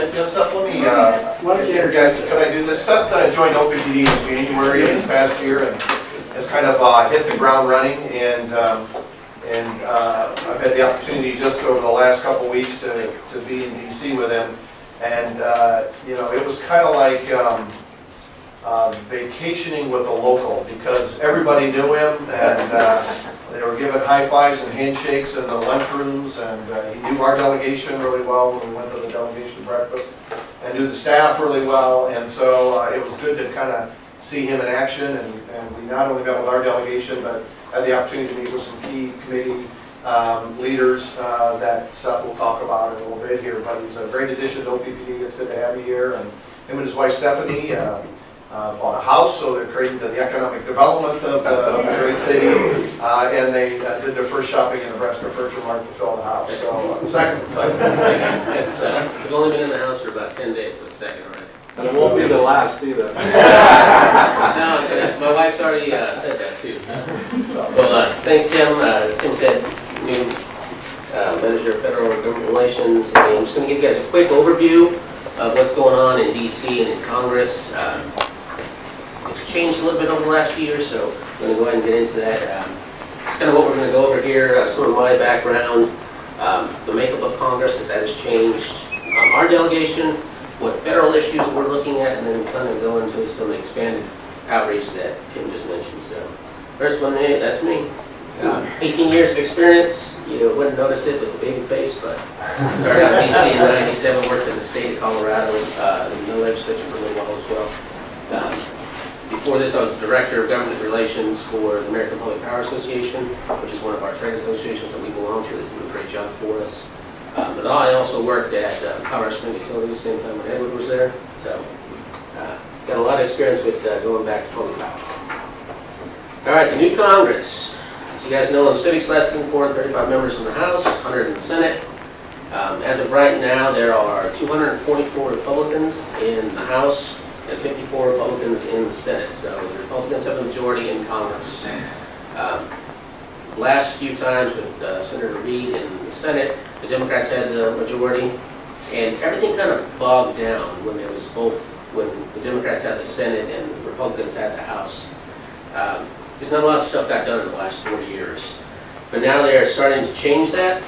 Yes, let me, guys, could I do this? Seth joined OPPD in January of this past year and has kind of hit the ground running, and I've had the opportunity just over the last couple of weeks to be in DC with him, and you know, it was kind of like vacationing with a local, because everybody knew him, and they were giving high fives and handshakes in the lunchrooms, and he knew our delegation really well when we went to the delegation breakfast, and knew the staff really well, and so it was good to kind of see him in action, and we not only met with our delegation, but had the opportunity to meet with some key committee leaders that Seth will talk about in a little bit here, but he's a great addition to OPPD. It's good to have you here, and him and his wife Stephanie bought a house, so they're creating the economic development of the great city, and they did their first shopping in the Nebraska Furniture Mart to fill the house. So second. We've only been in the house for about 10 days, so it's second already. And it won't be the last either. No, my wife's already said that too. So. Well, thanks, Tim. As Tim said, new Manager of Federal Government Relations. And I'm just going to give you guys a quick overview of what's going on in D.C. and in Congress. It's changed a little bit over the last few years, so I'm going to go ahead and get into that. It's kind of what we're going to go over here, some of my background, the makeup of Congress, because that has changed, our delegation, what federal issues we're looking at, and then kind of go into some expanded outreach that Tim just mentioned. So first one, that's me. 18 years of experience. You wouldn't notice it with the baby face, but I started out in D.C. in '97, worked in the state of Colorado, in the legislature for a little while as well. Before this, I was the Director of Government Relations for the American Public Power Association, which is one of our trade associations that we belong to. They do a great job for us. But I also worked at Colorado Spring Utilities, same time when Edward was there. So got a lot of experience with going back to public power. All right, the new Congress. As you guys know, in civics lesson, 435 members in the House, 100 in the Senate. As of right now, there are 244 Republicans in the House and 54 Republicans in the Senate. So the Republicans have a majority in Congress. Last few times with Senator Reid in the Senate, the Democrats had the majority, and everything kind of bogged down when there was when the Democrats had the Senate and the Republicans had the House. There's not a lot of stuff got done in the last 40 years. But now they are starting to change that.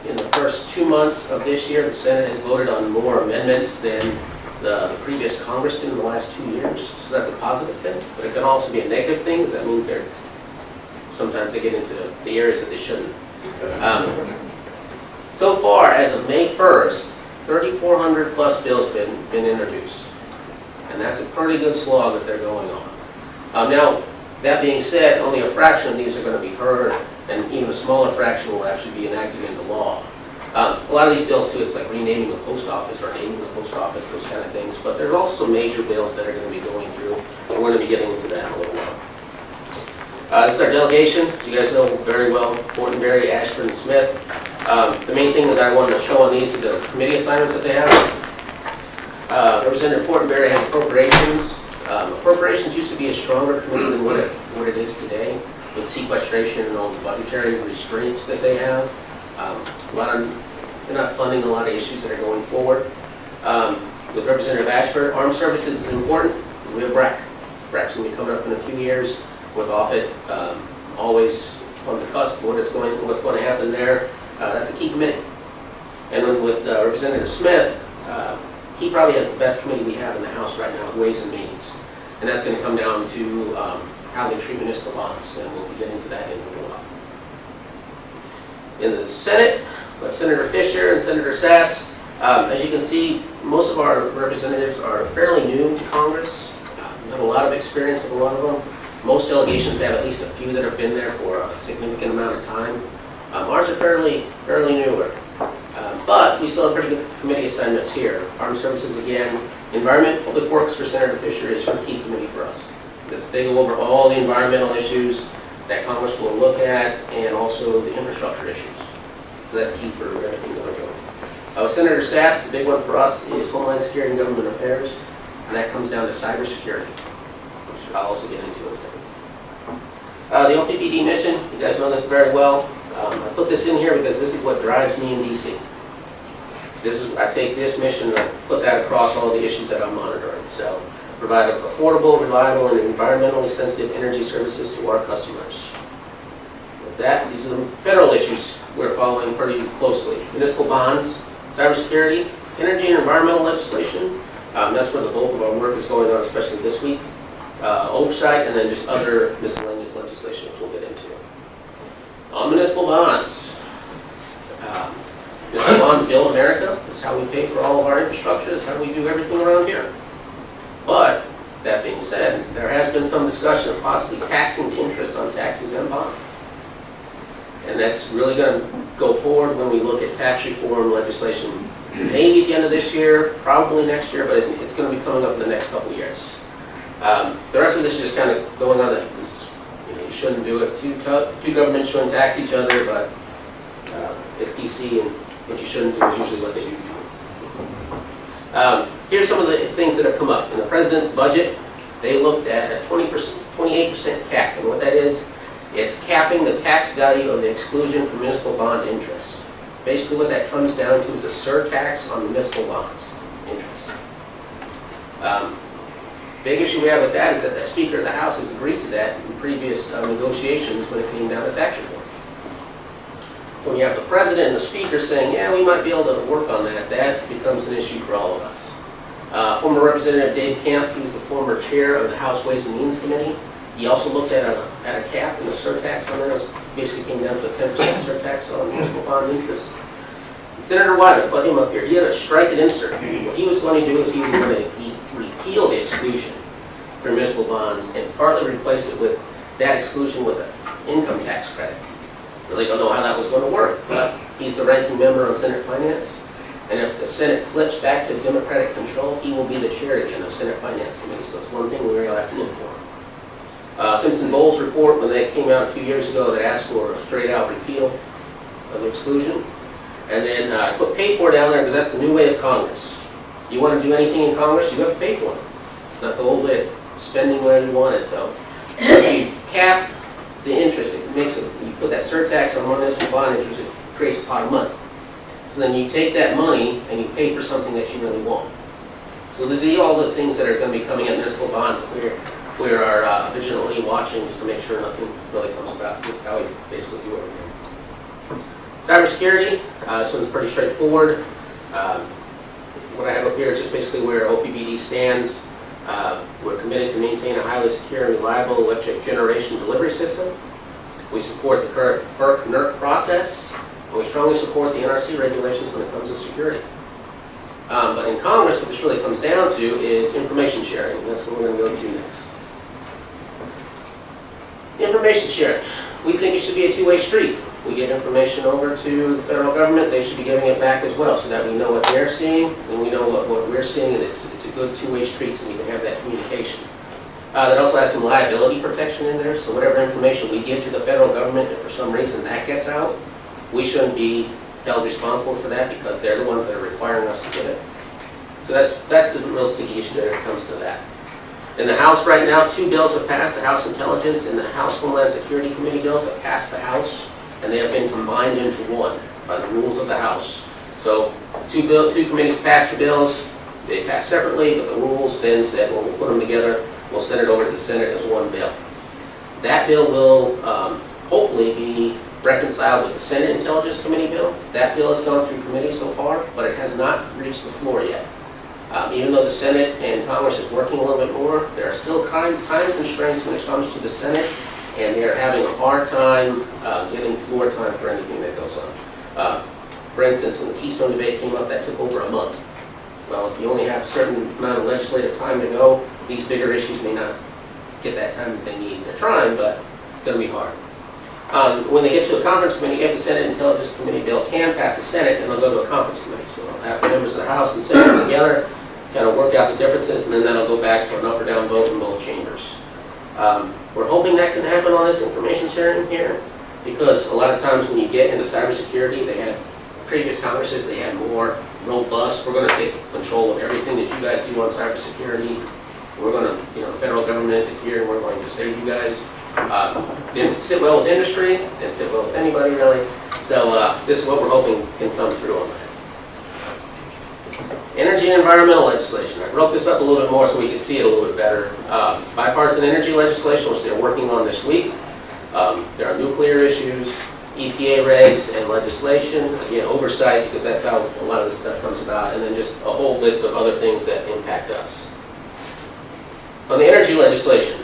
In the first 2 months of this year, the Senate has voted on more amendments than the previous Congress did in the last 2 years. So that's a positive thing. But it can also be a negative thing, because that means sometimes they get into the areas that they shouldn't. So far, as of May 1st, 3,400 plus bills have been introduced. And that's a pretty good slog that they're going on. Now, that being said, only a fraction of these are going to be heard, and even a smaller fraction will actually be enacted into law. A lot of these bills, too, it's like renaming the post office or naming the post office, those kind of things. But there's also some major bills that are going to be going through, and we're going to be getting into that in a little while. This is our delegation. As you guys know very well, Fortenberry, Ashburn, Smith. The main thing that I wanted to show on these are the committee assignments that they have. Representative Fortenberry has appropriations. Appropriations used to be a stronger committee than what it is today, with sequestration and all the budgetary restraints that they have. They're not funding a lot of issues that are going forward. With Representative Ashburn, armed services is important. We have BRAC. BRAC's going to be coming up in a few years. With Offutt, always on the cusp of what's going to happen there. That's a key committee. And then with Representative Smith, he probably has the best committee we have in the House right now, Ways and Means. And that's going to come down to how they treat municipal bonds, and we'll be getting to that in a little while. In the Senate, we have Senator Fisher and Senator Sass. As you can see, most of our representatives are fairly new to Congress. We have a lot of experience with a lot of them. Most delegations have at least a few that have been there for a significant amount of time. Ours are fairly newer. But we still have pretty good committee assignments here. Armed Services again. Environment, Public Works for Senator Fisher is a key committee for us. Because they go over all the environmental issues that Congress will look at, and also the infrastructure issues. So that's key for everything that we're doing. Senator Sass, the big one for us is Homeland Security and Government Affairs, and that comes down to cybersecurity, which I'll also get into in a second. The OPPD mission, you guys know this very well. I put this in here because this is what drives me in DC. I take this mission and I put that across all the issues that I'm monitoring. So provide affordable, reliable, and environmentally sensitive energy services to our customers. With that, these are the federal issues we're following pretty closely. Municipal bonds, cybersecurity, energy and environmental legislation. That's where the bulk of our work is going on, especially this week. Oversight, and then just other miscellaneous legislation, which we'll get into. On municipal bonds. Municipal bonds build America. That's how we pay for all of our infrastructure. That's how we do everything around here. But, that being said, there has been some discussion of possibly taxing the interest on taxes and bonds. And that's really going to go forward when we look at tax reform legislation, maybe at the end of this year, probably next year, but it's going to be coming up in the next couple of years. The rest of this is just kind of going on that you shouldn't do it. Two governments shouldn't tax each other, but it's DC, and what you shouldn't do is usually what they do. Here's some of the things that have come up. In the president's budget, they looked at a 28% cap, and what that is, it's capping the tax value of the exclusion for municipal bond interest. Basically what that comes down to is a surtax on municipal bonds interest. Big issue we have with that is that the Speaker of the House has agreed to that in previous negotiations when it came down to tax reform. So when you have the President and the Speaker saying, yeah, we might be able to work on that, that becomes an issue for all of us. Former Representative Dave Camp, he was the former chair of the House Ways and Means Committee. He also looked at a cap and a surtax on it. Basically came down to a 10% surtax on municipal bond interest. Senator Wyden, put him up here. He had a strike and insert. What he was going to do is he was going to repeal the exclusion for municipal bonds and partly replace it with that exclusion with an income tax credit. Really don't know how that was going to work, but he's the ranking member on Senate Finance. And if the Senate flips back to Democratic control, he will be the chair again of Senate Finance Committee. So it's one thing we really have to look for. Simpson Bowles report, when they came out a few years ago, that asked for a straight-out repeal of exclusion. And then put pay for down there because that's the new way of Congress. You want to do anything in Congress, you have to pay for it. It's not the old way of spending whatever you want it. So if you cap the interest, it makes it, you put that surtax on municipal bond interest, it creates a pot of money. So then you take that money and you pay for something that you really want. So these are all the things that are going to be coming in municipal bonds that we are vigilantly watching just to make sure nothing really comes about. This is how we basically do everything. Cybersecurity, this one's pretty straightforward. What I have up here is just basically where OPPD stands. We're committed to maintain a highly secure and reliable electric generation delivery system. We support the current FERC-NERC process, and we strongly support the NRC regulations when it comes to security. But in Congress, what this really comes down to is information sharing, and that's what we're going to go to next. Information sharing. We think it should be a two-way street. We get information over to the federal government, they should be giving it back as well so that we know what they're seeing and we know what we're seeing, and it's a good two-way street so we can have that communication. That also has some liability protection in there, so whatever information we give to the federal government, if for some reason that gets out, we shouldn't be held responsible for that because they're the ones that are requiring us to get it. So that's the real sticky issue there when it comes to that. In the House right now, 2 bills have passed, the House Intelligence and the House Homeland Security Committee bills have passed the House, and they have been combined into one by the rules of the House. So two committees passed the bills, they passed separately, but the rules then said, well, we'll put them together, we'll send it over to the Senate as one bill. That bill will hopefully be reconciled with the Senate Intelligence Committee bill. That bill has gone through committee so far, but it has not reached the floor yet. Even though the Senate and Congress is working a little bit more, there are still time constraints when it comes to the Senate, and they're having a hard time getting floor time for anything that goes on. For instance, when the Keystone debate came up, that took over a month. Well, if you only have a certain amount of legislative time to go, these bigger issues may not get that time that they need. They're trying, but it's going to be hard. When they get to a conference committee, if the Senate Intelligence Committee bill can pass the Senate, then they'll go to a conference committee. So they'll have the members of the House and Senate together, kind of work out the differences, and then that'll go back for an up or down vote in both chambers. We're hoping that can happen on this information sharing here, because a lot of times when you get into cybersecurity, they had previous Congresses, they had more robust, we're going to take control of everything that you guys do on cybersecurity. We're going to, the federal government is here and we're going to save you guys. Didn't sit well with industry, didn't sit well with anybody really. So this is what we're hoping can come through on that. Energy and environmental legislation. I broke this up a little bit more so we could see it a little bit better. Bipartisan energy legislation, which they're working on this week. There are nuclear issues, EPA regs and legislation, again, oversight, because that's how a lot of this stuff comes about, and then just a whole list of other things that impact us. On the energy legislation,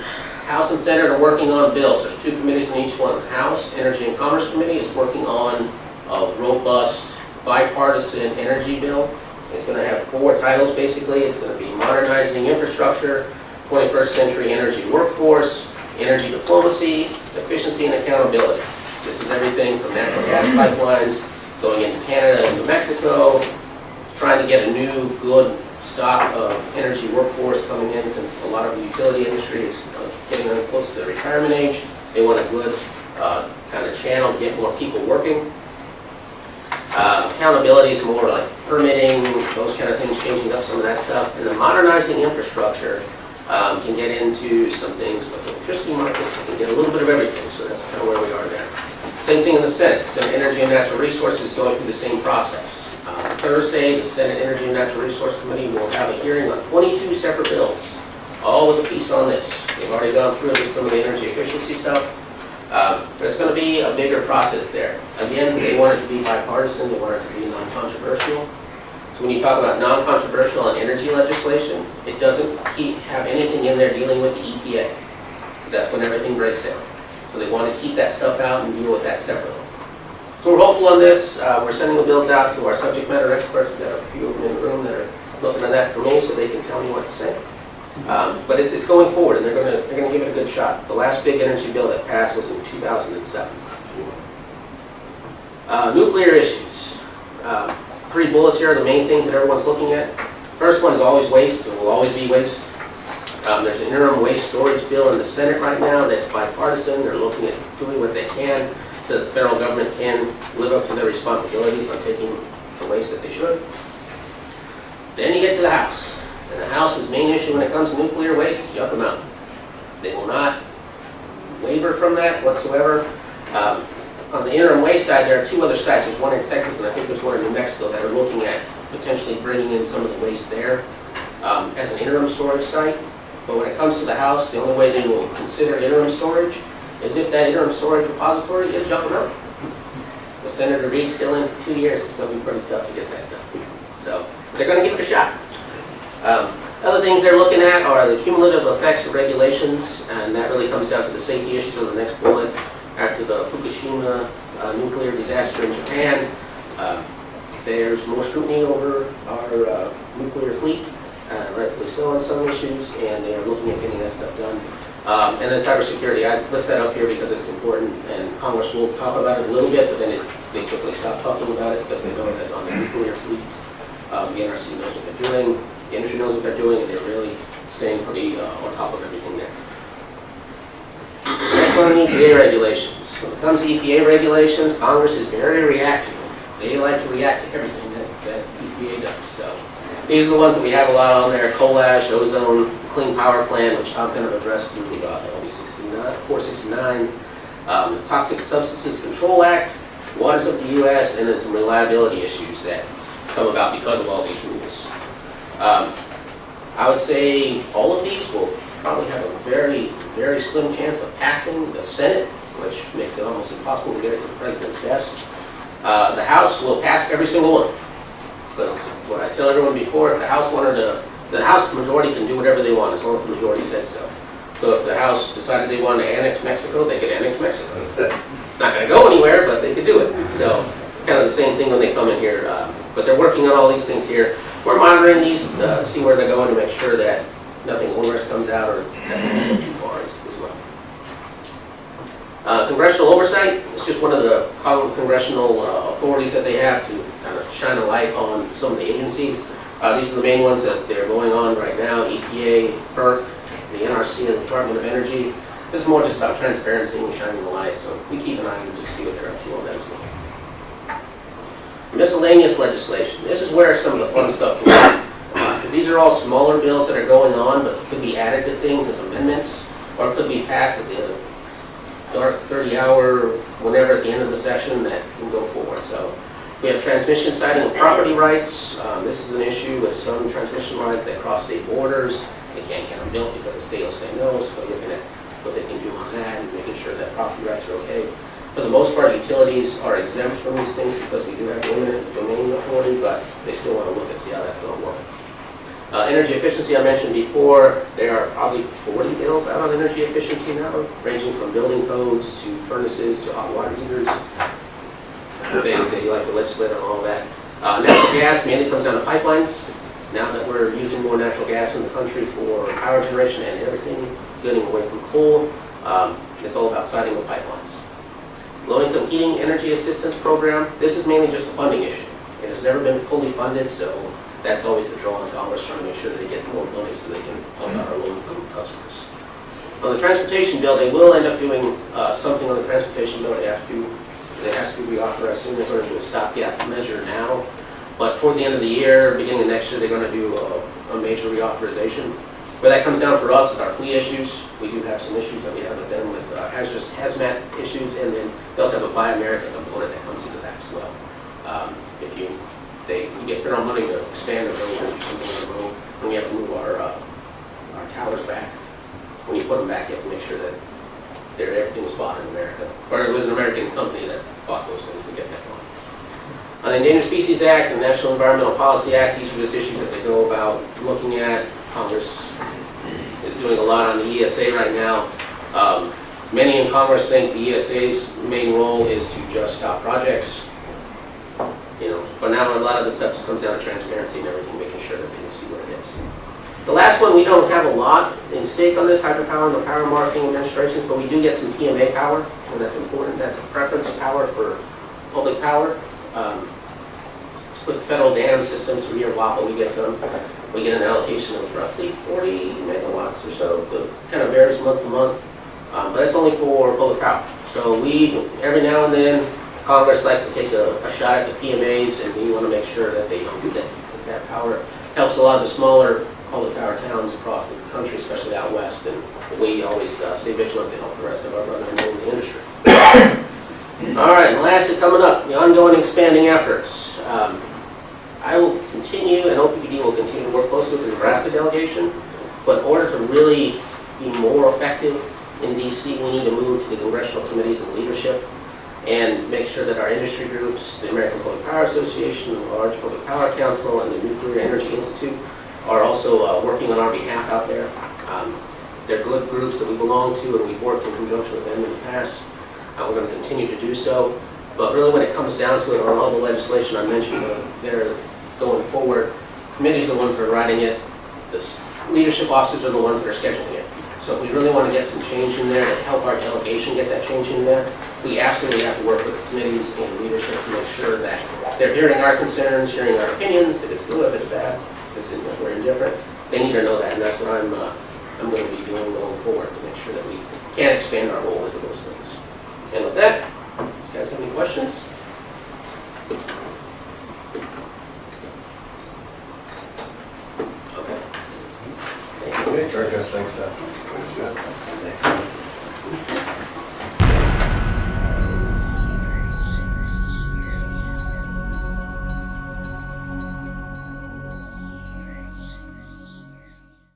House and Senate are working on bills. There's 2 committees in each one. The House Energy and Commerce Committee is working on a robust bipartisan energy bill. It's going to have 4 titles, basically. It's going to be modernizing infrastructure, 21st century energy workforce, energy diplomacy, efficiency and accountability. This is everything from natural gas pipelines going into Canada and New Mexico, trying to get a new, good stock of energy workforce coming in, since a lot of the utility industry is getting close to the retirement age. They want a good kind of channel to get more people working. Accountability is more like permitting, those kind of things, changing up some of that stuff. And then modernizing infrastructure can get into some things with electricity markets. It can get a little bit of everything, so that's kind of where we are there. Same thing in the Senate. Senate Energy and Natural Resources is going through the same process. Thursday, the Senate Energy and Natural Resource Committee will have a hearing on 22 separate bills, all with a piece on this. They've already gone through it with some of the energy efficiency stuff. There's going to be a bigger process there. Again, they want it to be bipartisan, they want it to be non-controversial. So when you talk about non-controversial on energy legislation, it doesn't have anything in there dealing with the EPA, because that's when everything breaks down. So they want to keep that stuff out and deal with that separately. So we're hopeful on this. We're sending the bills out to our subject matter experts. We've got a few of them in the room that are looking at that for me, so they can tell me what to say. But it's going forward, and they're going to give it a good shot. The last big energy bill that passed was in 2007. Nuclear issues. 3 bullets here are the main things that everyone's looking at. First one is always waste. It will always be waste. There's an interim waste storage bill in the Senate right now that's bipartisan. They're looking at doing what they can so that the federal government can live up to their responsibilities on taking the waste that they should. Then you get to the House. And the House's main issue when it comes to nuclear waste is Yucca Mountain. They will not waver from that whatsoever. On the interim waste side, there are 2 other sites. There's one in Texas, and I think there's one in New Mexico that are looking at potentially bringing in some of the waste there as an interim storage site. But when it comes to the House, the only way they will consider interim storage is if that interim storage repository is Yucca Mountain. With Senator Reid still in 2 years, it's going to be pretty tough to get that done. So they're going to give it a shot. Other things they're looking at are the cumulative effects of regulations, and that really comes down to the safety issues on the next bullet. After the Fukushima nuclear disaster in Japan, there's more scrutiny over our nuclear fleet, rightfully so on some issues, and they are looking at getting that stuff done. And then cybersecurity, I list that up here because it's important, and Congress will talk about it a little bit, but then they quickly stop talking about it because they know that on the nuclear fleet, the NRC knows what they're doing, the industry knows what they're doing, and they're really staying pretty on top of everything there. Next one, EPA regulations. When it comes to EPA regulations, Congress is very reactive. They like to react to everything that EPA does. So these are the ones that we have a lot on there: coal ash, ozone, clean power plan, which Tom kind of addressed through LB 469, Toxic Substances Control Act, Waters of the U.S., and then some reliability issues that come about because of all these rules. I would say all of these will probably have a very, very slim chance of passing the Senate, which makes it almost impossible to get it to the President's desk. The House will pass every single one. But what I tell everyone before, if the House wanted to, the House majority can do whatever they want as long as the majority says so. So if the House decided they wanted to annex Mexico, they could annex Mexico. It's not going to go anywhere, but they could do it. So it's kind of the same thing when they come in here. But they're working on all these things here. We're monitoring these, see where they're going to make sure that nothing onerous comes out or that they don't go too far as well. Congressional oversight is just one of the congressional authorities that they have to kind of shine a light on some of the agencies. These are the main ones that they're going on right now: EPA, FERC, the NRC, and the Department of Energy. This is more just about transparency and shining the light, so we keep an eye and just see what they're up to on that as well. Miscellaneous legislation. This is where some of the fun stuff can be. These are all smaller bills that are going on, but could be added to things as amendments, or could be passed at the dark 30-hour, whenever at the end of the session, that can go forward. So We have transmission siting of property rights. This is an issue with some transmission lines that cross state borders. They can't get them built because the state will say no, so we're looking at what they can do on that and making sure that property rights are okay. For the most part, utilities are exempt from these things because we do have limited domain authority, but they still want to look and see how that's going to work. Energy efficiency, I mentioned before, there are probably 40 bills out on energy efficiency now, ranging from building codes to furnaces to hot water heaters. They like to legislate on all that. Natural gas mainly comes down to pipelines. Now that we're using more natural gas in the country for power generation and everything, getting away from coal, it's all about siting of pipelines. Low-income heating energy assistance program, this is mainly just a funding issue. It has never been fully funded, so that's always the draw on dollars, trying to make sure that they get more money so they can help out our low-income customers. On the transportation bill, they will end up doing something on the transportation bill. It has to be reauthorized soon. They're going to do a stopgap measure now. But toward the end of the year, beginning of next year, they're going to do a major reauthorization. Where that comes down for us is our fleet issues. We do have some issues that we have with them with hazmat issues, and then they also have a Buy America component that comes into that as well. We get federal money to expand the road or something on the road, and we have to move our towers back. When you put them back, you have to make sure that everything was bought in America, or it was an American company that bought those things to get that going. On the Endangered Species Act and National Environmental Policy Act, these are just issues that they go about looking at. Congress is doing a lot on the ESA right now. Many in Congress think the ESA's main role is to just stop projects. But now a lot of the stuff just comes down to transparency and everything, making sure that they can see what it is. The last one, we don't have a lot in stake on this, hydropower and the power marketing administrations, but we do get some PMA power, and that's important. That's a preference power for public power. With federal dam systems from here, WAPA, we get an allocation of roughly 40 megawatts or so. It kind of varies month to month, but that's only for public power. So every now and then, Congress likes to take a shot at the PMAs, and we want to make sure that they don't do that, because that power helps a lot of the smaller public power towns across the country, especially out west, and we always stay vigilant to help the rest of our brothers in the industry. All right, and lastly, coming up, the ongoing expanding efforts. I will continue, and OPPD will continue to work closely with the Nebraska delegation, but in order to really be more effective in DC, we need to move to the congressional committees and leadership and make sure that our industry groups, the American Public Power Association, the Large Public Power Council, and the Nuclear Energy Institute are also working on our behalf out there. They're good groups that we belong to, and we've worked in conjunction with them in the past. We're going to continue to do so. But really when it comes down to it, on all the legislation I mentioned, they're going forward. Committees are the ones that are writing it. The leadership officers are the ones that are scheduling it. So if we really want to get some change in there to help our delegation get that change in there, we absolutely have to work with the committees and leadership to make sure that they're hearing our concerns, hearing our opinions, if it's good, if it's bad, if we're indifferent. They need to know that, and that's what I'm going to be doing going forward to make sure that we can expand our role into those things. And with that, you guys have any questions? Okay. Very good, thanks, Seth. Thanks.